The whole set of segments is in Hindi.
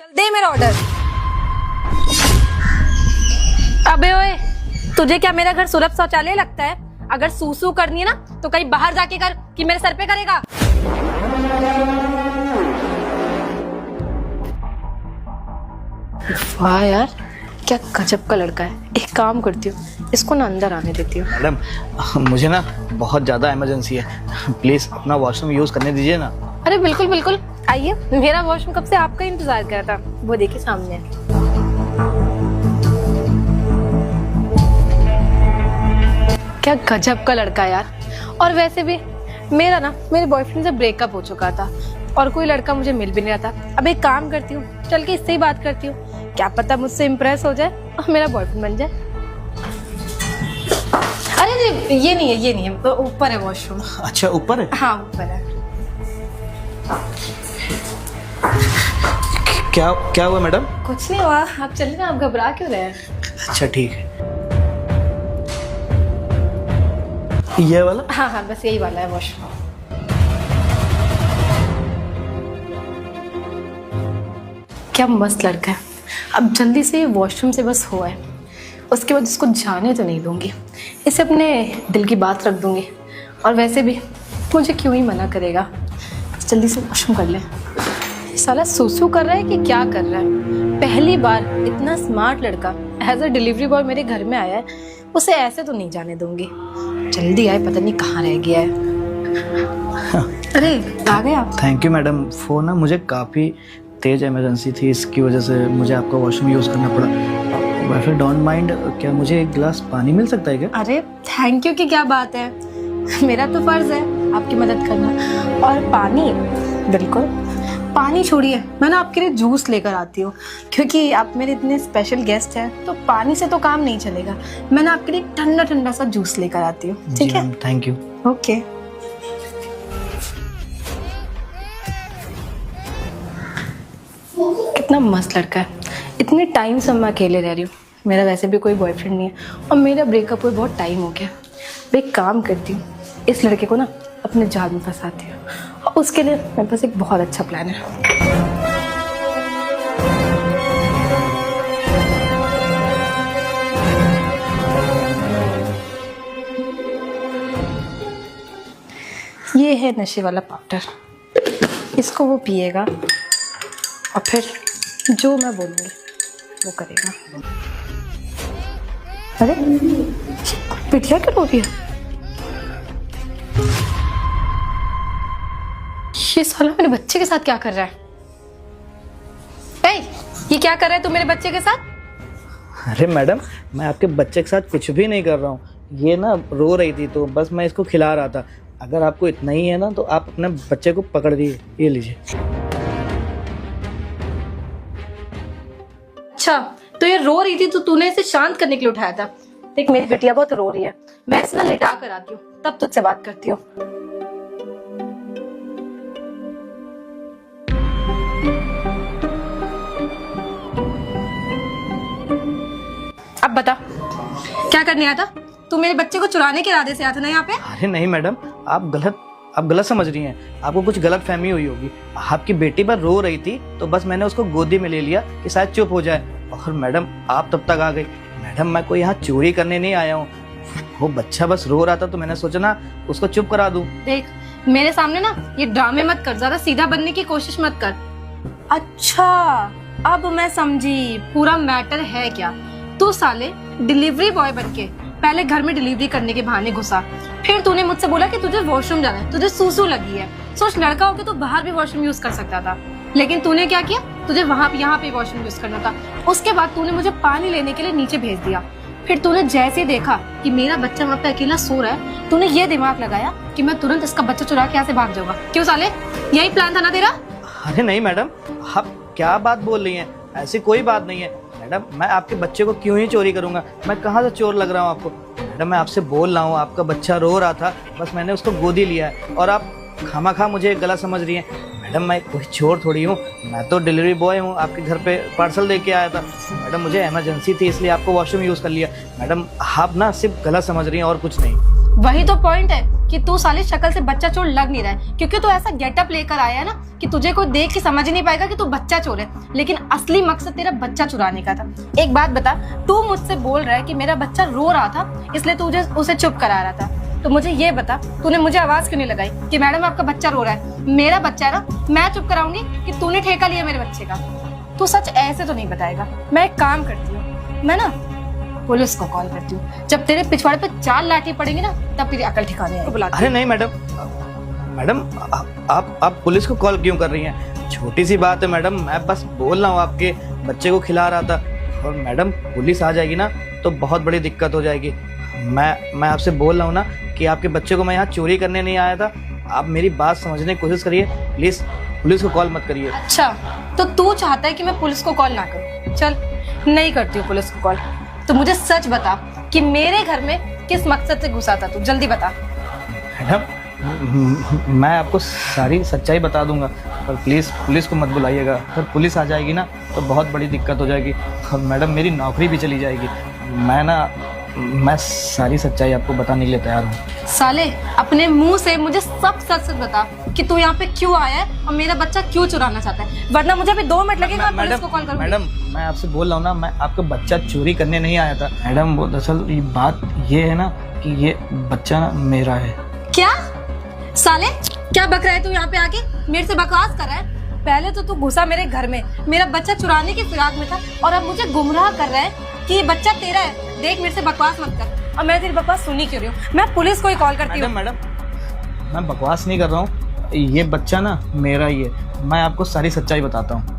चल दे मेरा ऑर्डर। अबे ओए, तुझे क्या मेरा घर सुलभ शौचालय लगता है? अगर सूसू करनी है ना तो कहीं बाहर जाके कर, कि मेरे सर पे करेगा। वाह यार, क्या गजब का लड़का है। एक काम करती हूँ, इसको ना अंदर आने देती हूँ। मैडम, मुझे ना बहुत ज़्यादा इमरजेंसी है, प्लीज़ अपना वॉशरूम यूज़ करने दीजिए ना। अरे बिल्कुल बिल्कुल, आइए। मेरा वॉशरूम कब से आपका इंतजार कर रहा था, वो देखिए सामने है। क्या गजब का लड़का है यार। और वैसे भी मेरे बॉयफ्रेंड से ब्रेकअप हो चुका था और कोई लड़का मुझे मिल भी नहीं रहा था। अब एक काम करती हूँ, चल के इससे ही बात करती हूँ, क्या पता मुझसे इम्प्रेस हो जाए और मेरा बॉयफ्रेंड बन जाए। अरे नहीं, ये नहीं है, तो ऊपर है वॉशरूम। अच्छा, ऊपर है? हाँ ऊपर है। क्या हुआ मैडम? कुछ नहीं हुआ, आप चलिए ना, आप घबरा क्यों रहे हैं? अच्छा ठीक है, ये वाला? हाँ बस यही वाला है वॉशरूम। क्या मस्त लड़का है। अब जल्दी से वॉशरूम से बस हुआ है, उसके बाद इसको जाने तो नहीं दूंगी, इसे अपने दिल की बात रख दूंगी। और वैसे भी मुझे क्यों ही मना करेगा। जल्दी से वॉशरूम कर ले। साला सूसू कर रहा है कि क्या कर रहा है। पहली बार इतना स्मार्ट लड़का एज अ डिलीवरी बॉय मेरे घर में आया है, उसे ऐसे तो नहीं जाने दूंगी। जल्दी आए, पता नहीं कहाँ रह गया है। अरे आ गए आप? Thank you madam. फ़ोन ना मुझे काफ़ी तेज़ इमरजेंसी थी, इसकी वजह से मुझे आपका वॉशरूम यूज़ करना पड़ा। वैसे डोंट माइंड, क्या मुझे एक गिलास पानी मिल सकता है क्या? अरे थैंक यू की क्या बात है, मेरा तो फर्ज है आपकी मदद करना। और पानी, बिल्कुल पानी छोड़िए, मैं ना आपके लिए जूस लेकर आती हूँ, क्योंकि आप मेरे इतने स्पेशल गेस्ट हैं, तो पानी से तो काम नहीं चलेगा। मैं ना आपके लिए ठंडा ठंडा सा जूस लेकर आती हूँ, ठीक है? Thank you. ओके। कितना मस्त लड़का है। इतने टाइम से मैं अकेले रह रही हूँ, मेरा वैसे भी कोई बॉयफ्रेंड नहीं है और मेरा ब्रेकअप हुए बहुत टाइम हो गया। मैं एक काम करती हूँ, इस लड़के को ना अपने जाल में फंसाती हूँ, और उसके लिए मेरे पास एक बहुत अच्छा प्लान है। ये है नशे वाला पाउडर, इसको वो पिएगा और फिर जो मैं बोलूँगी वो करेगा। अरे पिटिया क्यों रो रही है? ये साला मेरे बच्चे के साथ क्या कर रहा है? ये क्या कर रहा है तू मेरे बच्चे के साथ? अरे मैडम, मैं आपके बच्चे के साथ कुछ भी नहीं कर रहा हूँ। ये ना रो रही थी तो बस मैं इसको खिला रहा था। अगर आपको इतना ही है ना तो आप अपने बच्चे को पकड़ दिए, ये लीजिए। अच्छा, तो ये रो रही थी तो तूने इसे शांत करने के लिए उठाया था। देख मेरी बेटिया बहुत रो रही है, मैं इसे ना लिटा कर आती हूँ, तब तुझसे बात करती हूँ। अब बता, क्या करने आया था? तू मेरे बच्चे को चुराने के इरादे से आया था ना यहाँ पे? अरे नहीं मैडम, आप गलत समझ रही हैं। आपको कुछ गलत फहमी हुई होगी। आपकी बेटी पर रो रही थी तो बस मैंने उसको गोदी में ले लिया कि शायद चुप हो जाए, और मैडम आप तब तक आ गई। मैडम, मैं कोई यहाँ चोरी करने नहीं आया हूँ, वो बच्चा बस रो रहा था तो मैंने सोचा ना उसको चुप करा दूं। देख मेरे सामने ना ये ड्रामे मत कर, ज्यादा सीधा बनने की कोशिश मत कर। अच्छा, अब मैं समझी पूरा मैटर है क्या। तू साले डिलीवरी बॉय बनके पहले घर में डिलीवरी करने के बहाने घुसा, फिर तूने मुझसे बोला कि तुझे वॉशरूम जाना है, तुझे सूसू लगी है। सोच, लड़का होके तो बाहर भी वॉशरूम यूज कर सकता था, लेकिन तूने क्या किया, तुझे यहाँ पे वॉशरूम यूज करना था। उसके बाद तूने मुझे पानी लेने के लिए नीचे भेज दिया। फिर तूने जैसे ही देखा कि मेरा बच्चा वहाँ पे अकेला सो रहा है, तूने ये दिमाग लगाया कि मैं तुरंत इसका बच्चा चुरा के यहाँ से भाग जाऊंगा। क्यों साले, यही प्लान था ना तेरा? अरे नहीं मैडम, आप क्या बात बोल रही हैं? ऐसी कोई बात नहीं है मैडम। मैं आपके बच्चे को क्यों ही चोरी करूंगा? मैं कहाँ से चोर लग रहा हूँ आपको? मैडम, मैं आपसे बोल रहा हूँ, आपका बच्चा रो रहा था, बस मैंने उसको गोदी लिया है, और आप खामा मुझे गलत समझ रही हैं। मैडम, मैं कोई चोर थोड़ी हूँ, मैं तो डिलीवरी बॉय हूँ, आपके घर पे पार्सल दे के आया था। मैडम, मुझे इमरजेंसी थी इसलिए आपको वॉशरूम यूज़ कर लिया। मैडम, आप ना सिर्फ गलत समझ रही हैं और कुछ नहीं। वही तो पॉइंट है कि तू साली शक्ल से बच्चा चोर लग नहीं रहा है, क्योंकि तू ऐसा गेटअप लेकर आया है ना कि तुझे कोई देख के समझ ही नहीं पाएगा कि तू बच्चा चोर है, लेकिन असली मकसद तेरा बच्चा चुराने का था। एक बात बता, तू मुझसे बोल रहा है कि मेरा बच्चा रो रहा था इसलिए तू उसे चुप करा रहा था, तो मुझे ये बता तूने मुझे आवाज क्यों नहीं लगाई कि मैडम आपका बच्चा रो रहा है? मेरा बच्चा है ना, मैं चुप कराऊंगी कि तूने ठेका लिया मेरे बच्चे का? तू सच ऐसे तो नहीं बताएगा। मैं एक काम करती हूँ, मैं ना पुलिस को कॉल करती हूँ। जब तेरे पिछवाड़े पे 4 लाठी पड़ेंगे ना, तब तेरी अकल ठिकाने आएगी। बुलाती अरे नहीं मैडम, मैडम आप पुलिस को कॉल क्यों कर रही हैं? छोटी सी बात है मैडम, मैं बस बोल रहा हूँ आपके बच्चे को खिला रहा था। और मैडम पुलिस आ जाएगी ना तो बहुत बड़ी दिक्कत हो जाएगी। मैं आपसे बोल रहा हूँ ना कि आपके बच्चे को मैं यहाँ चोरी करने नहीं आया था। आप मेरी बात समझने की कोशिश करिए प्लीज, पुलिस को कॉल मत करिए। अच्छा, तो तू चाहता है कि मैं पुलिस को कॉल ना करूं? चल, नहीं करती हूँ पुलिस को कॉल। तो मुझे सच बता कि मेरे घर में किस मकसद से घुसा था तू? जल्दी बता। मैडम मैं आपको सारी सच्चाई बता दूंगा, पर प्लीज़ पुलिस को मत बुलाइएगा। अगर पुलिस आ जाएगी ना तो बहुत बड़ी दिक्कत हो जाएगी और मैडम मेरी नौकरी भी चली जाएगी। मैं सारी सच्चाई आपको बताने के लिए तैयार हूँ। साले, अपने मुंह से मुझे सब सच सच बता कि तू यहाँ पे क्यों आया है और मेरा बच्चा क्यों चुराना चाहता है, वरना मुझे अभी 2 मिनट लगेगा पुलिस को कॉल करूंगी। मैडम मैं आपसे बोल रहा हूँ ना, मैं आपका बच्चा चोरी करने नहीं आया था। मैडम वो दरअसल ये बात ये है ना कि ये बच्चा ना मेरा है। क्या? साले, क्या बक रहा है तू यहाँ पे आके? मेरे से बकवास कर रहा है? पहले तो तू घुसा मेरे घर में, मेरा बच्चा चुराने की फिराक में था, और अब मुझे गुमराह कर रहा है कि ये बच्चा तेरा है। देख, मेरे से बकवास मत कर। और मैं तेरी बकवास सुनी क्यों रही हूँ? मैं पुलिस को ही कॉल करती हूँ। मैडम मैं बकवास नहीं कर रहा हूँ, ये बच्चा ना मेरा ही है। मैं आपको सारी सच्चाई बताता हूँ।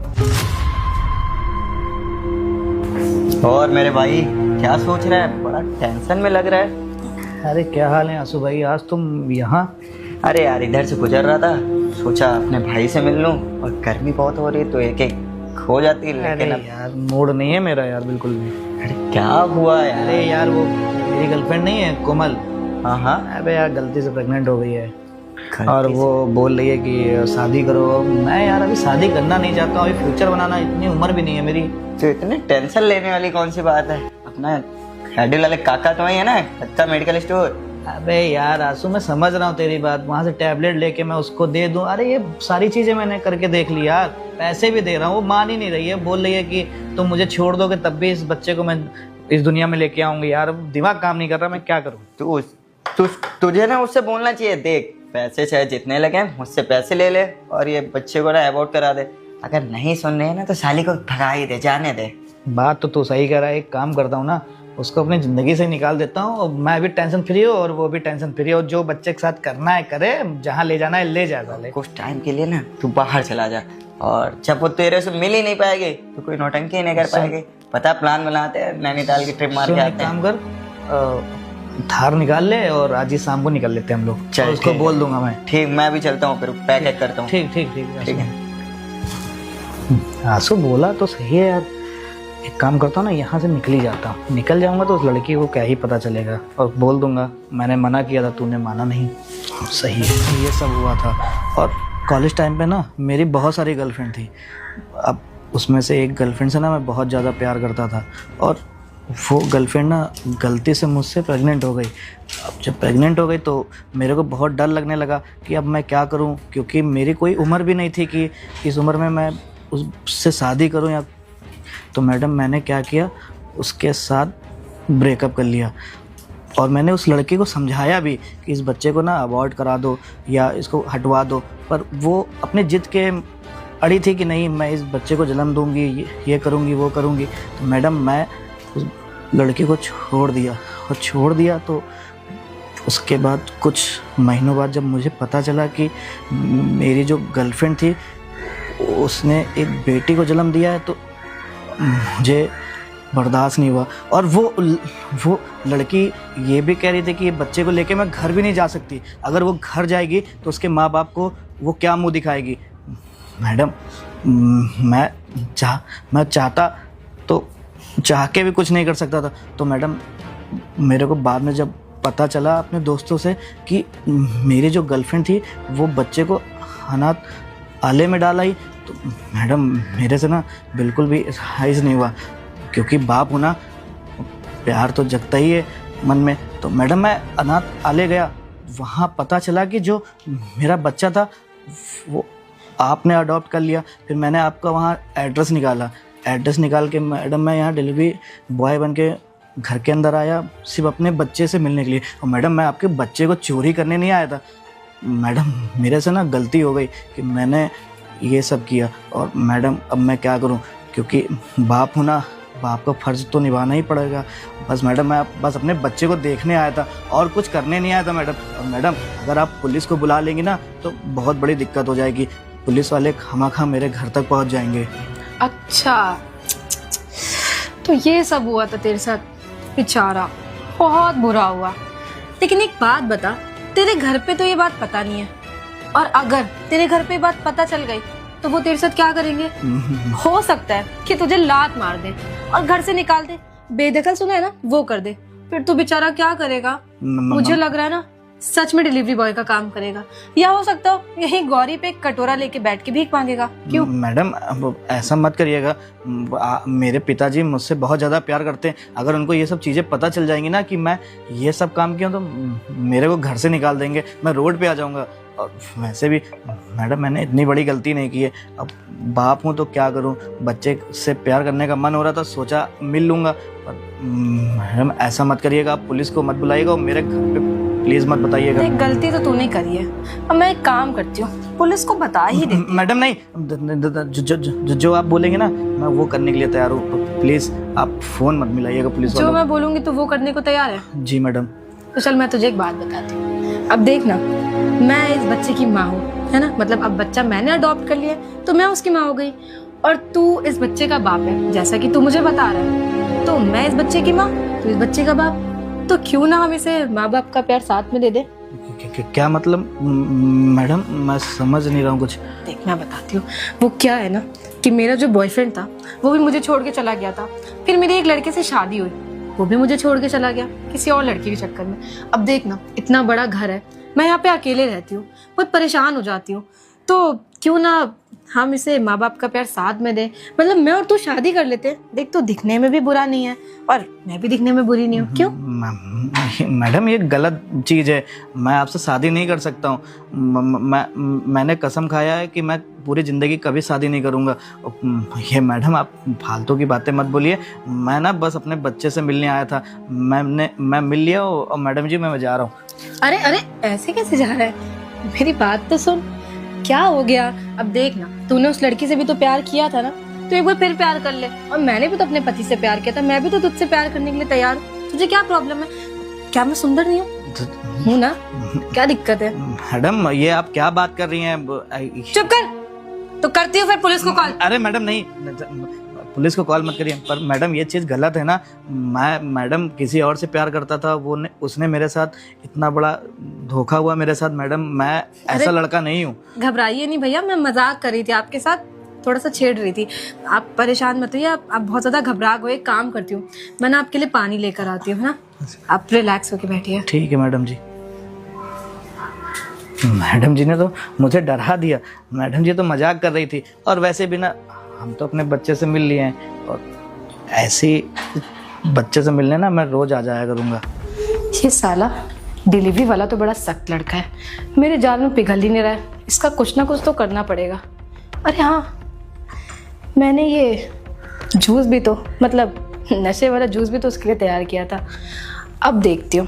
और मेरे भाई क्या सोच रहा है? बड़ा टेंशन में लग रहा है। अरे क्या हाल है आंसू भाई, आज तुम यहाँ? अरे यार, इधर से गुजर रहा था, सोचा अपने भाई से मिल लूं, और गर्मी बहुत हो रही है तो एक एक खो जाती है। लेकिन अब यार मूड नहीं है मेरा यार, बिल्कुल भी। अरे क्या हुआ यार? अरे यार वो मेरी गर्लफ्रेंड नहीं है कोमल, हाँ हाँ, अबे यार गलती से प्रेग्नेंट हो गई है और वो बोल रही है कि शादी करो। मैं यार अभी शादी करना नहीं चाहता हूँ, अभी फ्यूचर बनाना, इतनी उम्र भी नहीं है मेरी। तो इतने टेंशन लेने वाली कौन सी बात है? अपना हेडिल वाले काका तो वही है ना, कच्चा मेडिकल स्टोर। अबे यार आंसू, मैं समझ रहा हूँ तेरी बात, वहाँ से टैबलेट लेके मैं उसको दे दूँ। अरे ये सारी चीजें मैंने करके देख ली यार, पैसे भी दे रहा हूँ, वो मान ही नहीं रही है। बोल रही है कि तुम मुझे छोड़ दोगे तब भी इस बच्चे को मैं इस दुनिया में लेके आऊंगी। यार दिमाग काम नहीं कर रहा, मैं क्या करूँ? तुझे ना उससे बोलना चाहिए, देख पैसे चाहे जितने लगे मुझसे पैसे ले ले और ये बच्चे को ना अबॉर्ट करा दे। अगर नहीं सुन रहे हैं ना तो साली को भगा ही दे, जाने दे। बात तो तू सही कह रहा है, एक काम करता हूँ ना, उसको अपनी जिंदगी से निकाल देता हूँ और मैं भी टेंशन फ्री हूँ और वो भी टेंशन फ्री हो। जो बच्चे के साथ करना है करे, जहाँ ले जाना है ले जा साले। कुछ टाइम के लिए ना तू बाहर चला जा, और जब वो तेरे से मिल ही नहीं पाएगी तो कोई नौटंकी नहीं कर पाएगी। पता प्लान बनाते हैं, नैनीताल की ट्रिप मार के आते हैं। काम कर, थार निकाल ले और आज ही शाम को निकल लेते हैं हम लोग। चल, उसको ठीक बोल दूंगा मैं। ठीक, मैं भी चलता हूँ, फिर पैक करता हूँ। ठीक ठीक ठीक ठीक है। आंसू बोला तो सही है यार, एक काम करता हूँ ना, यहाँ से निकल ही जाता हूँ। निकल जाऊंगा तो उस लड़की को क्या ही पता चलेगा, और बोल दूंगा मैंने मना किया था, तूने माना नहीं। सही है, ये सब हुआ था। और कॉलेज टाइम पे ना मेरी बहुत सारी गर्लफ्रेंड थी। अब उसमें से एक गर्लफ्रेंड से ना मैं बहुत ज़्यादा प्यार करता था, और वो गर्लफ्रेंड ना गलती से मुझसे प्रेग्नेंट हो गई। अब जब प्रेग्नेंट हो गई तो मेरे को बहुत डर लगने लगा कि अब मैं क्या करूं, क्योंकि मेरी कोई उम्र भी नहीं थी कि इस उम्र में मैं उससे शादी करूं। या तो मैडम मैंने क्या किया, उसके साथ ब्रेकअप कर लिया, और मैंने उस लड़की को समझाया भी कि इस बच्चे को ना अबॉर्ट करा दो या इसको हटवा दो, पर वो अपने जिद के अड़ी थी कि नहीं मैं इस बच्चे को जन्म दूंगी, ये करूंगी वो करूंगी। तो मैडम मैं उस लड़की को छोड़ दिया तो उसके बाद कुछ महीनों बाद जब मुझे पता चला कि मेरी जो गर्लफ्रेंड थी उसने एक बेटी को जन्म दिया है, तो मुझे बर्दाश्त नहीं हुआ। और वो लड़की ये भी कह रही थी कि ये बच्चे को लेके मैं घर भी नहीं जा सकती, अगर वो घर जाएगी तो उसके माँ बाप को वो क्या मुंह दिखाएगी। मैडम मैं चाहता तो चाह के भी कुछ नहीं कर सकता था। तो मैडम मेरे को बाद में जब पता चला अपने दोस्तों से कि मेरी जो गर्लफ्रेंड थी वो बच्चे को अनाथ आले में डाल आई, तो मैडम मेरे से ना बिल्कुल भी हाइज नहीं हुआ, क्योंकि बाप होना प्यार तो जगता ही है मन में। तो तो मैडम मैं अनाथालय गया, वहाँ पता चला कि जो मेरा बच्चा था वो आपने अडॉप्ट कर लिया। फिर मैंने आपका वहाँ एड्रेस निकाल के मैडम मैं यहाँ डिलीवरी बॉय बन के घर के अंदर आया, सिर्फ अपने बच्चे से मिलने के लिए। और मैडम मैं आपके बच्चे को चोरी करने नहीं आया था मैडम, मेरे से ना गलती हो गई कि मैंने ये सब किया। और मैडम अब मैं क्या करूं, क्योंकि बाप हूं ना, बाप का फ़र्ज़ तो निभाना ही पड़ेगा। बस मैडम मैं बस अपने बच्चे को देखने आया था और कुछ करने नहीं आया था मैडम। और मैडम अगर आप पुलिस को बुला लेंगी ना तो बहुत बड़ी दिक्कत हो जाएगी, पुलिस वाले खामखा मेरे घर तक पहुंच जाएंगे। अच्छा, तो ये सब हुआ था तेरे साथ? बेचारा, बहुत बुरा हुआ। लेकिन एक बात बता, तेरे घर पे तो ये बात पता नहीं है, और अगर तेरे घर पे बात पता चल गई तो वो तेरे साथ क्या करेंगे? हो सकता है कि तुझे लात मार दे और घर से निकाल दे, बेदखल सुना है ना वो कर दे। फिर तू बेचारा क्या करेगा? मुझे लग रहा है ना सच में डिलीवरी बॉय का काम करेगा, या हो सकता हो यही गौरी पे एक कटोरा लेके बैठ के भीख मांगेगा। क्यों? मैडम ऐसा मत करिएगा, मेरे पिताजी मुझसे बहुत ज़्यादा प्यार करते हैं। अगर उनको ये सब चीज़ें पता चल जाएंगी ना कि मैं ये सब काम किया तो मेरे को घर से निकाल देंगे, मैं रोड पे आ जाऊंगा। और वैसे भी मैडम मैंने इतनी बड़ी गलती नहीं की है, अब बाप हूँ तो क्या करूँ, बच्चे से प्यार करने का मन हो रहा था, सोचा मिल लूँगा। मैडम ऐसा मत करिएगा, आप पुलिस को मत बुलाइएगा और मेरे घर पे प्लीज मत बताइएगा। एक गलती तो तूने करी है, अब मैं एक काम करती हूँ, पुलिस को बता ही दे। मैडम नहीं, जो आप बोलेंगे ना मैं वो करने के लिए तैयार हूँ। प्लीज आप फोन मत मिलाइएगा पुलिस वालों जो को। मैं बोलूंगी तो वो करने को तैयार है? जी मैडम। तो चल मैं तुझे एक बात बताती हूँ। अब देख ना, मैं इस बच्चे की माँ हूँ, है ना, मतलब अब बच्चा मैंने अडॉप्ट कर लिया तो मैं उसकी माँ हो गई, और तू इस बच्चे का बाप है जैसा कि तू मुझे बता रहा है। तो मैं इस बच्चे की माँ, तू इस बच्चे का बाप, तो क्यों ना हम इसे माँ बाप का प्यार साथ में दे दे? क्या मतलब मैडम, मैं समझ नहीं रहा हूँ कुछ। देख मैं बताती हूँ, वो क्या है ना कि मेरा जो बॉयफ्रेंड था वो भी मुझे छोड़ के चला गया था। फिर मेरी एक लड़के से शादी हुई, वो भी मुझे छोड़ के चला गया किसी और लड़की के चक्कर में। अब देख ना, इतना बड़ा घर है, मैं यहाँ पे अकेले रहती हूँ, बहुत परेशान हो जाती हूँ, तो क्यों ना हम इसे माँ बाप का प्यार साथ में दे। मतलब मैं और तू शादी कर लेते, देख तू दिखने में भी बुरा नहीं है और मैं भी दिखने में बुरी नहीं हूँ। क्यों? मैडम ये गलत चीज़ है, मैं आपसे शादी नहीं कर सकता हूँ। मैंने कसम खाया है कि मैं पूरी ज़िंदगी कभी शादी नहीं करूँगा। ये मैडम आप फालतू की बातें मत बोलिए, मैं ना बस अपने बच्चे से मिलने आया था, मैं मिल लिया और मैडम जी मैं जा रहा हूँ। अरे अरे ऐसे कैसे जा रहा है? मेरी बात तो सुन, क्या हो गया? अब देख ना, तूने उस लड़की से भी तो प्यार किया था ना, तो एक बार फिर प्यार कर ले। और मैंने भी तो अपने पति से प्यार किया था, मैं भी तो तुझसे प्यार करने के लिए तैयार हूँ। तुझे क्या प्रॉब्लम है? क्या मैं सुंदर नहीं हूँ ना? क्या दिक्कत है? मैडम ये आप क्या बात कर रही हैं? चुप कर, तो करती हूँ फिर पुलिस को कॉल। अरे मैडम नहीं, पुलिस को कॉल मत करिए। पर मैडम ये चीज़ गलत है ना, मैं मैडम किसी और से प्यार करता था, उसने मेरे साथ इतना बड़ा धोखा हुआ मेरे साथ। मैडम मैं ऐसा लड़का नहीं हूँ। घबराइए नहीं भैया, मैं मजाक कर रही थी आपके साथ, थोड़ा सा छेड़ रही थी। आप परेशान मत होइए, आप बहुत ज्यादा घबरा गए। एक काम करती हूँ, मैं ना आपके लिए पानी लेकर आती हूँ ना, आप रिलैक्स होके बैठिए। ठीक है मैडम जी। मैडम जी ने तो मुझे डरा दिया, मैडम जी तो मजाक कर रही थी। और वैसे भी ना हम तो अपने बच्चे से मिल लिए हैं, और ऐसे बच्चे से मिलने ना मैं रोज आ जाया करूँगा। ये साला डिलीवरी वाला तो बड़ा सख्त लड़का है, मेरे जाल में पिघल ही नहीं रहा है, इसका कुछ ना कुछ तो करना पड़ेगा। अरे हाँ, मैंने ये जूस भी तो, मतलब नशे वाला जूस भी तो उसके लिए तैयार किया था। अब देखती हूँ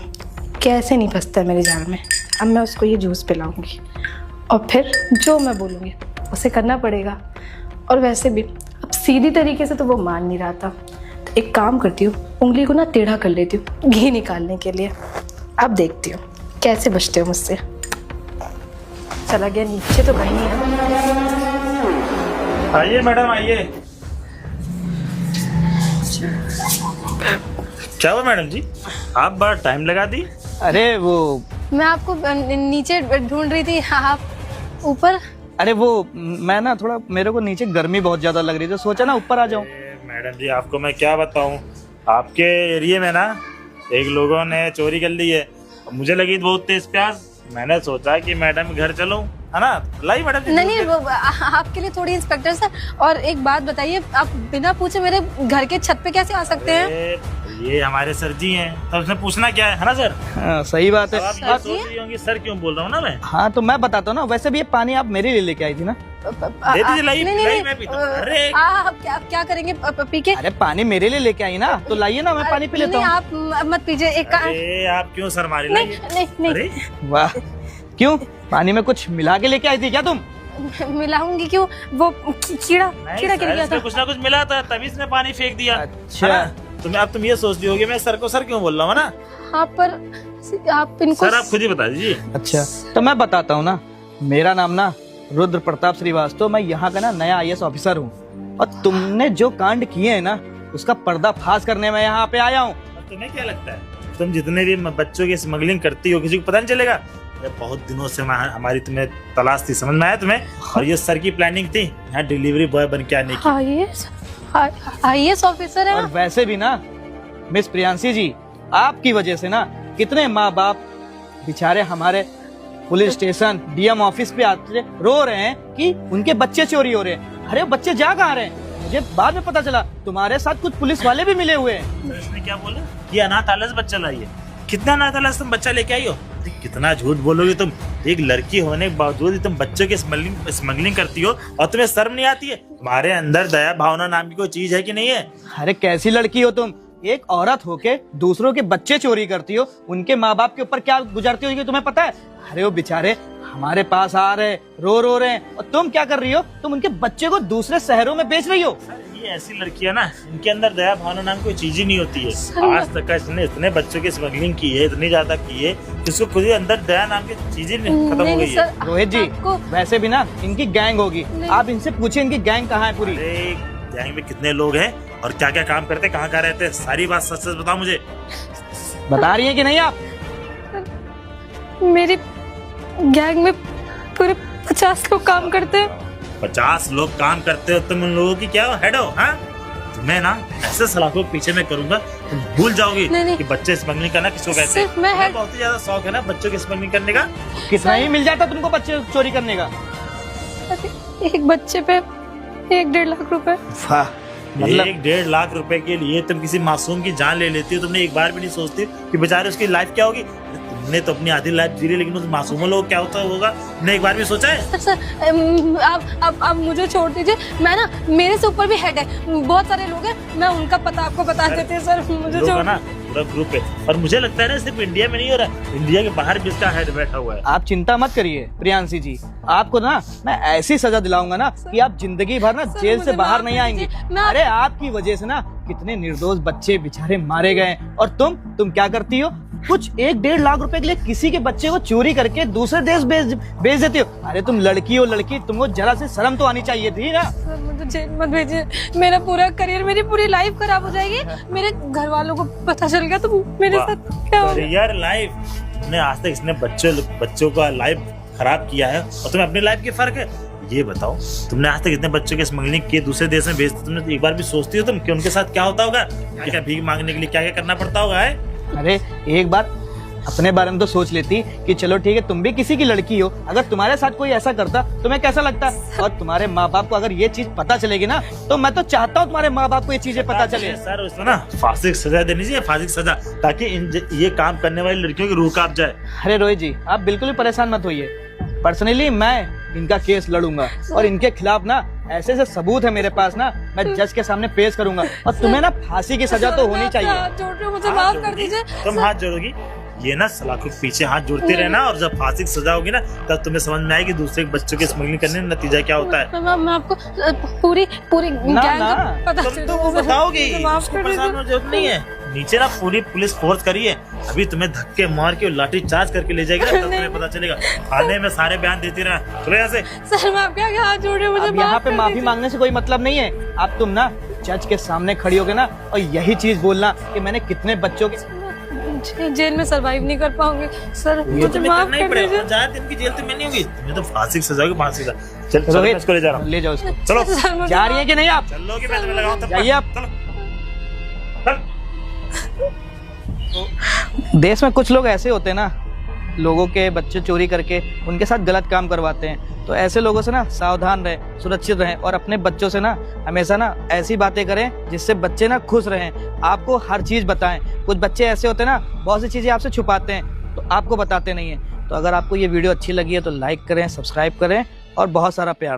कैसे नहीं फंसता है मेरे जाल में। अब मैं उसको ये जूस पिलाऊंगी और फिर जो मैं बोलूँगी उसे करना पड़ेगा। और वैसे भी अब सीधी तरीके से तो वो मान नहीं रहा था, तो एक काम करती हूँ, उंगली को ना टेढ़ा कर लेती हूँ घी निकालने के लिए। अब देखती हूँ कैसे बचते हो मुझसे। चला गया नीचे, तो कहीं नहीं है। आइए मैडम आइए। क्या हुआ मैडम जी, आप बड़ा टाइम लगा दी? अरे वो मैं आपको नीचे ढूंढ रही थी, आप ऊपर? अरे वो मैं ना थोड़ा, मेरे को नीचे गर्मी बहुत ज्यादा लग रही थी, सोचा ना ऊपर आ जाऊं। मैडम जी आपको मैं क्या बताऊं, आपके एरिया में ना एक लोगों ने चोरी कर ली है। मुझे लगी बहुत तेज प्यास, मैंने सोचा कि मैडम घर चलूं, है ना? लाइए मैडम जी नहीं नहीं जूस आपके लिए थोड़ी इंस्पेक्टर सर। और एक बात बताइए, आप बिना पूछे मेरे घर के छत पे कैसे आ सकते हैं? अरे, ये हमारे सर जी हैं, तो उसने पूछना क्या है ना सर? हाँ, सही बात है। अब आप ये सोच रही होंगी सर क्यों बोल रहा हूँ ना मैं। हाँ तो मैं बताता हूँ ना, वैसे भी ये पानी आप मेरे लिए लेके आई थी ना। दे दीजिए, लाइए नहीं, लाइए, नहीं, मैं पीता हूँ। अरे आप क्या करेंगे पी के? अरे पानी मेरे लिए लेके आई ना, तो लाइए ना, मैं पानी पी लेता नहीं, हूँ। आप मत पीजिए। एक अरे आप क्यों सर मारे? नहीं लाइए। नहीं नहीं अरे वाह, क्यों पानी में कुछ मिला के लेके आई थी क्या तुम? मिलाऊंगी क्यों? वो कीड़ा नहीं कीड़ा सर, गिर गया इसमें था। कुछ ना कुछ मिला था तभी इसने पानी फेंक दिया। अच्छा। है ना? अब तुम ये सोच रही होगी मैं सर को सर क्यों बोल रहा हूँ ना? हाँ पर आप इनको सर आप खुद ही बता दीजिए। अच्छा तो मैं बताता हूँ ना, मेरा नाम ना रुद्र प्रताप श्रीवास्तव, मैं यहाँ का ना नया IAS ऑफिसर हूँ, और तुमने जो कांड किए हैं ना उसका पर्दाफाश करने में यहाँ पे आया हूँ। अब तुम्हें क्या लगता है तुम जितने भी बच्चों की स्मगलिंग करती हो किसी को पता नहीं चलेगा? ये बहुत दिनों से हमारी तुम्हें तलाश थी, समझ में आया तुम्हें? और ये सर की प्लानिंग थी यहाँ डिलीवरी बॉय बन के आने की। IAS ऑफिसर है और ना? वैसे भी ना मिस प्रियांशी जी, आपकी वजह से ना कितने माँ बाप बेचारे हमारे पुलिस स्टेशन DM ऑफिस पे आते रो रहे हैं कि उनके बच्चे चोरी हो रहे हैं। अरे वो बच्चे जा कहाँ रहे हैं? मुझे बाद में पता चला तुम्हारे साथ कुछ पुलिस वाले भी मिले हुए हैं। सर, इसने क्या बोला? ये अनाथालय से बच्चा लाइए। कितना अनाथालय से तुम बच्चा लेके आई हो? अरे, कितना झूठ बोलोगे तुम। एक लड़की होने के बावजूद तुम बच्चों की स्मगलिंग करती हो और तुम्हें शर्म नहीं आती है? तुम्हारे अंदर दया भावना नाम की कोई चीज है कि नहीं है? अरे कैसी लड़की हो तुम, एक औरत होके दूसरों के बच्चे चोरी करती हो, उनके माँ बाप के ऊपर क्या गुजरती होगी तुम्हें पता है? अरे वो बेचारे हमारे पास आ रहे रो रहे हैं, और तुम क्या कर रही हो? तुम उनके बच्चे को दूसरे शहरों में बेच रही हो। ये ऐसी लड़कियां ना, इनके अंदर दया भावना नाम कोई चीज ही नहीं होती है। आज तक का इसने इतने बच्चों की स्मगलिंग की है, इतनी ज्यादा की है कि उसको खुद ही अंदर दया नाम की चीज ही खत्म हो गई है। रोहित जी आपको- वैसे भी ना इनकी गैंग होगी, आप इनसे पूछिए इनकी गैंग कहाँ है पूरी। अरे गैंग में कितने लोग हैं और क्या क्या काम करते, कहाँ कहाँ रहते हैं, सारी बात सच सच बताओ मुझे। बता रही हैं कि नहीं आप? मेरी गैंग में पूरे 50 लोग काम करते हैं। 50 लोग काम करते हो, तुम उन लोगों की क्या हेड हो? हाँ, तुम्हें ना ऐसे सलाखों के पीछे मैं करूंगा तुम भूल जाओगी नहीं। कि बच्चे स्मगलिंग करना किसको कहते सिर्फ मैं हैं। head- बहुत ही ज्यादा शौक है ना बच्चों की स्मगलिंग करने का। कितना ही मिल जाता तुमको बच्चे चोरी करने का? एक बच्चे पे 1-1.5 लाख रुपए। वाह, मतलब 1-1.5 लाख रुपए के लिए तुम किसी मासूम की जान ले लेती हो। तुमने एक बार भी नहीं सोचती कि बेचारे उसकी लाइफ क्या होगी? तुमने तो अपनी आधी लाइफ जी ली, लेकिन उस मासूमों लोग क्या होता होगा तुमने एक बार भी सोचा है? सर आप मुझे छोड़ दीजिए। मैं ना, मेरे से ऊपर भी हेड है, बहुत सारे लोग हैं, मैं उनका पता आपको बता देते हैं। सर मुझे लोग है छोड़ ना पूरा ग्रुप है, और मुझे लगता है ना सिर्फ इंडिया में नहीं हो रहा, इंडिया के बाहर भी इसका हेड बैठा हुआ है। आप चिंता मत करिए प्रियांशी जी, आपको ना मैं ऐसी सजा दिलाऊंगा ना कि आप जिंदगी भर ना सर, जेल से मुझे बाहर माफ नहीं कर आएंगे। दीजिए, मैं- अरे आपकी वजह से ना कितने निर्दोष बच्चे बेचारे मारे गए, और तुम क्या करती हो? कुछ 1-1.5 लाख रुपए के लिए किसी के बच्चे को चोरी करके दूसरे देश भेज देती हो। अरे तुम लड़की हो लड़की, तुमको जरा से शर्म तो आनी चाहिए थी ना। सर मुझे जेल मत भेजिए, मेरा पूरा करियर, मेरी पूरी लाइफ खराब हो जाएगी। मेरे घर वालों को पता चल गया तो मेरे वाह, साथ क्या होगा? यार लाइफ, तुमने आज तक इसने बच्चों का लाइफ खराब किया है और तुम्हें अपनी लाइफ की फर्क है। ये बताओ, तुमने आज तक इतने बच्चों के स्मगलिंग किए, दूसरे देश में भेजते, तुमने एक बार भी सोचती हो तुम कि उनके साथ क्या होता होगा? क्या क्या भीख मांगने के लिए क्या क्या करना पड़ता होगा है? अरे एक बार अपने बारे में तो सोच लेती कि चलो ठीक है तुम भी किसी की लड़की हो, अगर तुम्हारे साथ कोई ऐसा करता तुम्हें कैसा लगता? और तुम्हारे माँ बाप को अगर ये चीज पता चलेगी ना, तो मैं तो चाहता हूँ तुम्हारे माँ बाप को ये चीजें पता चले। सर उसको ना फांसी की सजा देनी चाहिए, फांसी की सजा, ताकि ये काम करने वाली लड़कियों की रूह कांप जाए। अरे रोहित जी आप बिल्कुल भी परेशान मत होइए, पर्सनली मैं इनका केस लड़ूंगा, और इनके खिलाफ ना ऐसे ऐसे सबूत है मेरे पास ना, मैं जज के सामने पेश करूंगा, और तुम्हें ना फांसी की सजा तो होनी चाहिए। हाथ जोड़ रही हूँ, मुझे माफ कर दीजिए। तुम हाथ जोड़ोगी, ये ना सलाखों के पीछे हाथ जोड़ते रहना, और जब फांसी की सजा होगी ना तब तुम्हें समझ में आएगी दूसरे के बच्चों की स्मगलिंग करने का नतीजा क्या होता है। मैं आपको पूरी ना, गैंग ना, का पता तुम चल तो वो जाएगा। बताओगी, मुझे माफ उसको कर परेशान दीजिए। होने की जरूरत नहीं है। नीचे ना पूरी पुलिस फोर्स करी है, अभी तुम्हें धक्के मार के लाठी चार्ज करके ले जाएगी ना, तब तुम्हें पता चलेगा। थाने में सारे बयान देती रहा, चलो यहाँ से। सर मैं आपके आगे हाथ जोड़ रही हूँ, मुझे अब यहाँ माफ पे कर माफी दीजिए। मांगने से कोई मतलब नहीं है। अब तुम ना जज के सामने खड़ी होगे ना, और यही चीज बोलना कि मैंने कितने बच्चों के। जेल में सरवाइव नहीं कर पाऊंगी सर, ये मुझे तुम्हें माफ करना ही कर पड़ेगा, दीजिए। ज्यादा दिन की जेल तुम्हें नहीं होगी, तुम्हें तो फांसी की सजा होगी, फांसी की सजा। चल चलो, मैं रोहित इसको ले जा रहा हूँ। ले जाओ उसको। चलो सर, मुझे जा रही है कि नहीं आप? चलोगे, मैं तुम्हें लगाऊं तब जाइए आप। चलो चल। देश में कुछ लोग ऐसे होते हैं ना लोगों के बच्चे चोरी करके उनके साथ गलत काम करवाते हैं। तो ऐसे लोगों से ना सावधान रहें, सुरक्षित रहें और अपने बच्चों से ना हमेशा ना ऐसी बातें करें जिससे बच्चे ना खुश रहें, आपको हर चीज़ बताएं। कुछ बच्चे ऐसे होते हैं ना, बहुत सी चीज़ें आपसे छुपाते हैं तो आपको बताते नहीं हैं। तो अगर आपको ये वीडियो अच्छी लगी है तो लाइक करें, सब्सक्राइब करें और बहुत सारा प्यार दें।